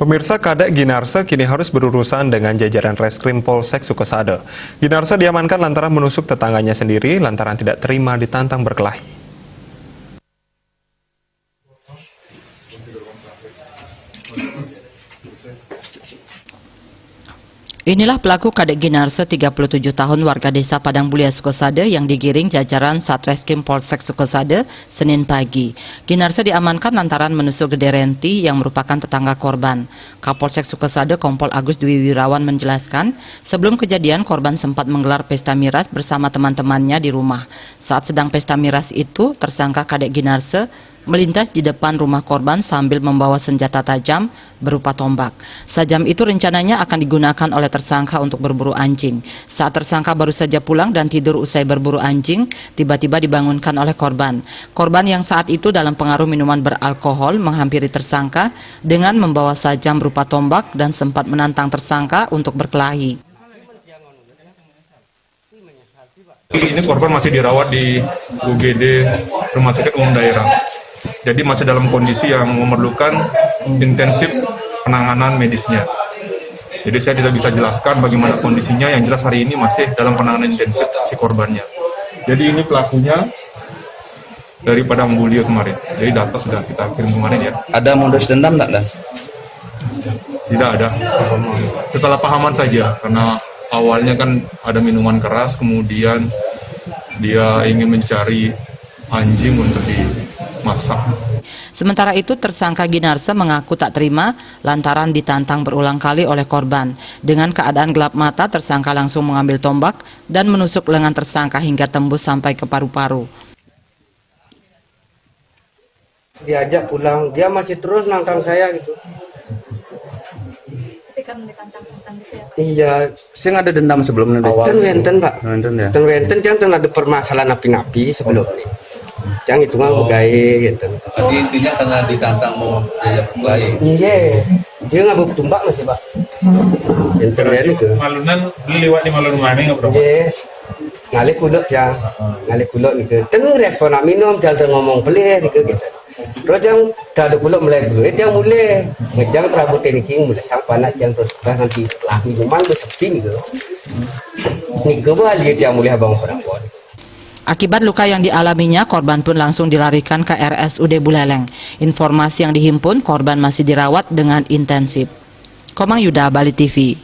Pemirsa, Kadek Ginarsa kini harus berurusan dengan jajaran Reskrim Polsek Sukosade. Ginarsa diamankan lantaran menusuk tetangganya sendiri lantaran tidak terima ditantang berkelahi. Inilah pelaku Kadek Ginarsa 37 tahun warga desa Padang Bulia Sukosade yang digiring jajaran Satreskrim Polsek Sukosade Senin pagi. Ginarsa diamankan lantaran menusuk Gede Renti yang merupakan tetangga korban. Kapolsek Sukosade Kompol Agus Dwi Wirawan menjelaskan, sebelum kejadian korban sempat menggelar pesta miras bersama teman-temannya di rumah. Saat sedang pesta miras itu, tersangka Kadek Ginarsa melintas di depan rumah korban sambil membawa senjata tajam berupa tombak. Sajam itu rencananya akan digunakan oleh tersangka untuk berburu anjing. Saat tersangka baru saja pulang dan tidur usai berburu anjing, tiba-tiba dibangunkan oleh korban. Korban yang saat itu dalam pengaruh minuman beralkohol menghampiri tersangka dengan membawa sajam berupa tombak dan sempat menantang tersangka untuk berkelahi. Ini korban masih dirawat di UGD Rumah Sakit Umum Daerah. Jadi masih dalam kondisi yang memerlukan intensif penanganan medisnya. Jadi saya tidak bisa jelaskan bagaimana kondisinya, yang jelas hari ini masih dalam penanganan intensif si korbannya. Jadi ini pelakunya dari Padang Bulia kemarin. Jadi data sudah kita kirim kemarin ya. Ada modus dendam enggak, Dan? Tidak ada. Kesalahpahaman saja, karena awalnya kan ada minuman keras, kemudian dia ingin mencari anjing untuk dimasak. Sementara itu, tersangka Ginarsa mengaku tak terima lantaran ditantang berulang kali oleh korban. Dengan keadaan gelap mata, tersangka langsung mengambil tombak dan menusuk lengan tersangka hingga tembus sampai ke paru-paru. Diajak pulang, dia masih terus nantang saya gitu. Iya, Sing ada dendam sebelumnya. ten wenten Pak. Wenten ya. Ten wenten jangan ada permasalahan api-api sebelum ini. Jangan itu mah begai gitu. Jadi intinya karena ditantang mau diajak berkelahi. Iya, dia nggak bawa tumbak masih Pak. Enten ya itu. Malunan beli lewat di malun mana nggak bro? Iya, ngalih kuluk ya, ngalih kuluk gitu. Ten respon nak minum, jangan ngomong beli gitu. Terus yang tak ada kuluk mulai dulu, jangan mulai ngejang terabut teknik mulai sampai anak yang terus nanti setelah minuman berseping gitu. Ini kembali dia mulai abang perempuan. Akibat luka yang dialaminya, korban pun langsung dilarikan ke RSUD Buleleng. Informasi yang dihimpun, korban masih dirawat dengan intensif. Komang Yuda, Bali TV.